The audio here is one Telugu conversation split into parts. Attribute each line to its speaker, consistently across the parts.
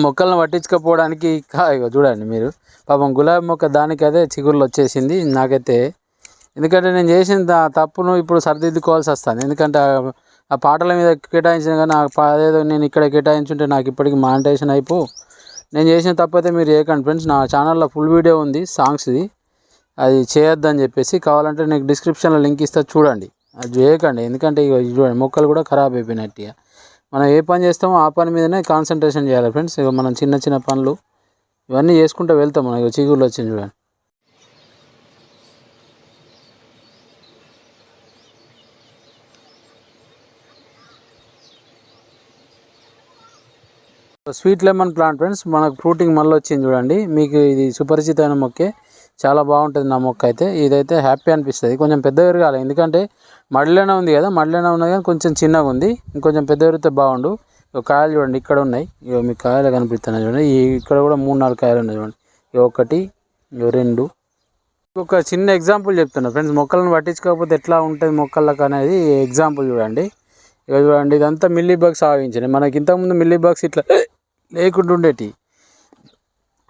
Speaker 1: మొక్కలను పట్టించుకోపోవడానికి ఇగో చూడండి మీరు, పాపం గులాబీ మొక్క దానికి అదే చిగుర్లు వచ్చేసింది నాకైతే. ఎందుకంటే నేను చేసిన తప్పును ఇప్పుడు సరిదిద్దుకోవాల్సి వస్తుంది. ఎందుకంటే ఆ పాటల మీద కేటాయించిన కానీ అదేదో నేను ఇక్కడ కేటాయించుంటే నాకు ఇప్పటికి మానిటైజేషన్ నేను చేసిన తప్పు అయితే మీరు చేయకండి ఫ్రెండ్స్. నా ఛానల్లో ఫుల్ వీడియో ఉంది సాంగ్స్ది, అది చేయొద్దని చెప్పేసి. కావాలంటే నీకు డిస్క్రిప్షన్లో లింక్ ఇస్తా చూడండి, అది చేయకండి. ఎందుకంటే ఇక చూడండి మొక్కలు కూడా ఖరాబ్ అయిపోయినట్టుగా. మనం ఏ పని చేస్తామో ఆ పని మీదనే కాన్సన్ట్రేషన్ చేయాలి ఫ్రెండ్స్. ఇక మనం చిన్న చిన్న పనులు ఇవన్నీ చేసుకుంటూ వెళ్తాం. మనం ఇక చిగుళ్ళు వచ్చింది చూడండి. స్వీట్ లెమన్ ప్లాంట్ ఫ్రెండ్స్, మనకు ఫ్రూటింగ్ మళ్ళీ వచ్చింది చూడండి. మీకు ఇది సుపరిచితమైన మొక్కే, చాలా బాగుంటుంది నా మొక్క అయితే. ఇదైతే హ్యాపీ అనిపిస్తుంది. కొంచెం పెద్ద పెరగాలి, ఎందుకంటే మడిలోనే ఉంది కదా, మడిలోనే ఉన్నది కానీ కొంచెం చిన్నగా ఉంది. ఇంకొంచెం పెద్ద పెరిగితే బాగుండు. కాయలు చూడండి ఇక్కడ ఉన్నాయి, ఇక మీకు కాయలు కనిపిస్తున్నాయి చూడండి. ఇక్కడ కూడా 3-4 కాయలు ఉన్నాయి చూడండి. ఒకటి, 2. ఒక చిన్న ఎగ్జాంపుల్ చెప్తున్నా ఫ్రెండ్స్, మొక్కలను పట్టించుకోకపోతే ఎట్లా ఉంటుంది మొక్కలకు అనేది ఎగ్జాంపుల్ చూడండి. ఇక చూడండి, ఇదంతా మిల్లీ బగ్స్ ఆవించినాయి. మనకి ఇంతకుముందు మిల్లీ బగ్స్ ఇట్లా లేకుండా ఉండేటి,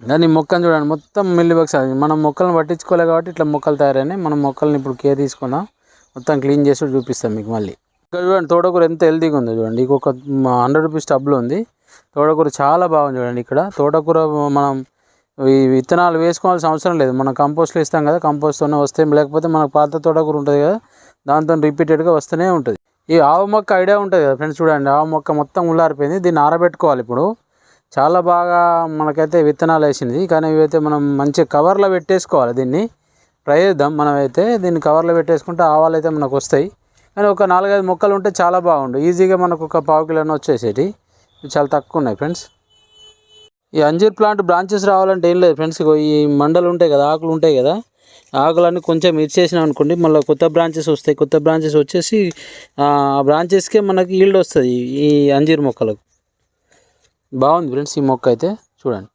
Speaker 1: కానీ మొక్కను చూడండి మొత్తం మిల్లీ బగ్స్. మనం మొక్కలను పట్టించుకోలే కాబట్టి ఇట్లా మొక్కలు తయారైనాయి. మనం మొక్కలను ఇప్పుడు కేర్ తీసుకున్నాం, మొత్తం క్లీన్ చేసి చూపిస్తాం మీకు మళ్ళీ. ఇక్కడ చూడండి తోటకూర ఎంత హెల్తీగా ఉందో చూడండి. ఇంకొక 100 రూపీస్ టబ్లో ఉంది తోటకూర, చాలా బాగుంది చూడండి. ఇక్కడ తోటకూర మనం ఈ విత్తనాలు వేసుకోవాల్సిన అవసరం లేదు, మనం కంపోస్ట్లో ఇస్తాం కదా, కంపోస్ట్తోనే వస్తాయి. లేకపోతే మనకు పాత తోటకూర ఉంటుంది కదా, దాంతో రిపీటెడ్గా వస్తూనే ఉంటుంది. ఈ ఆవు మొక్క ఐడియా ఉంటుంది కదా ఫ్రెండ్స్, చూడండి ఆవు మొక్క మొత్తం ఉల్లారిపోయింది. దీన్ని ఆరబెట్టుకోవాలి ఇప్పుడు. చాలా బాగా మనకైతే విత్తనాలు వేసింది, కానీ ఇవైతే మనం మంచిగా కవర్లో పెట్టేసుకోవాలి. దీన్ని ట్రై చేద్దాం మనమైతే. దీన్ని కవర్లో పెట్టేసుకుంటే ఆవాలు అయితే మనకు వస్తాయి. కానీ ఒక 4-5 మొక్కలు ఉంటే చాలా బాగుండు, ఈజీగా మనకు ఒక 1/2 కిలోనే వచ్చేసేటి. చాలా తక్కువ ఉన్నాయి ఫ్రెండ్స్. ఈ అంజీర్ ప్లాంట్ బ్రాంచెస్ రావాలంటే ఏం లేదు ఫ్రెండ్స్, ఈ మండలు ఉంటాయి కదా, ఆకులు ఉంటాయి కదా, ఆకులన్నీ కొంచెం ఇచ్చేసినాం అనుకోండి, మళ్ళీ కొత్త బ్రాంచెస్ వస్తాయి. కొత్త బ్రాంచెస్ వచ్చేసి ఆ బ్రాంచెస్కే మనకి ఈల్డ్ వస్తుంది ఈ అంజీర్ మొక్కలకు. బాగుంది ఫ్రెండ్స్ ఈ మొక్క అయితే చూడండి.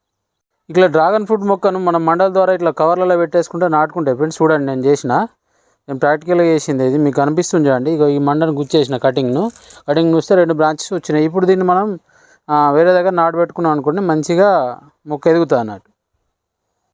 Speaker 1: ఇట్లా డ్రాగన్ ఫ్రూట్ మొక్కను మనం మండల ద్వారా ఇట్లా కవర్లలో పెట్టేసుకుంటే నాటుకుంటాయి ఫ్రెండ్స్. చూడండి నేను ప్రాక్టికల్గా చేసింది ఇది, మీకు అనిపిస్తుంది చూడండి. ఇక ఈ మండను గుచ్చేసిన కటింగ్ చూస్తే 2 బ్రాంచెస్ వచ్చినాయి. ఇప్పుడు దీన్ని మనం వేరే దగ్గర నాటు పెట్టుకున్నాం అనుకోండి, మంచిగా మొక్క ఎదుగుతుంది అన్నట్టు.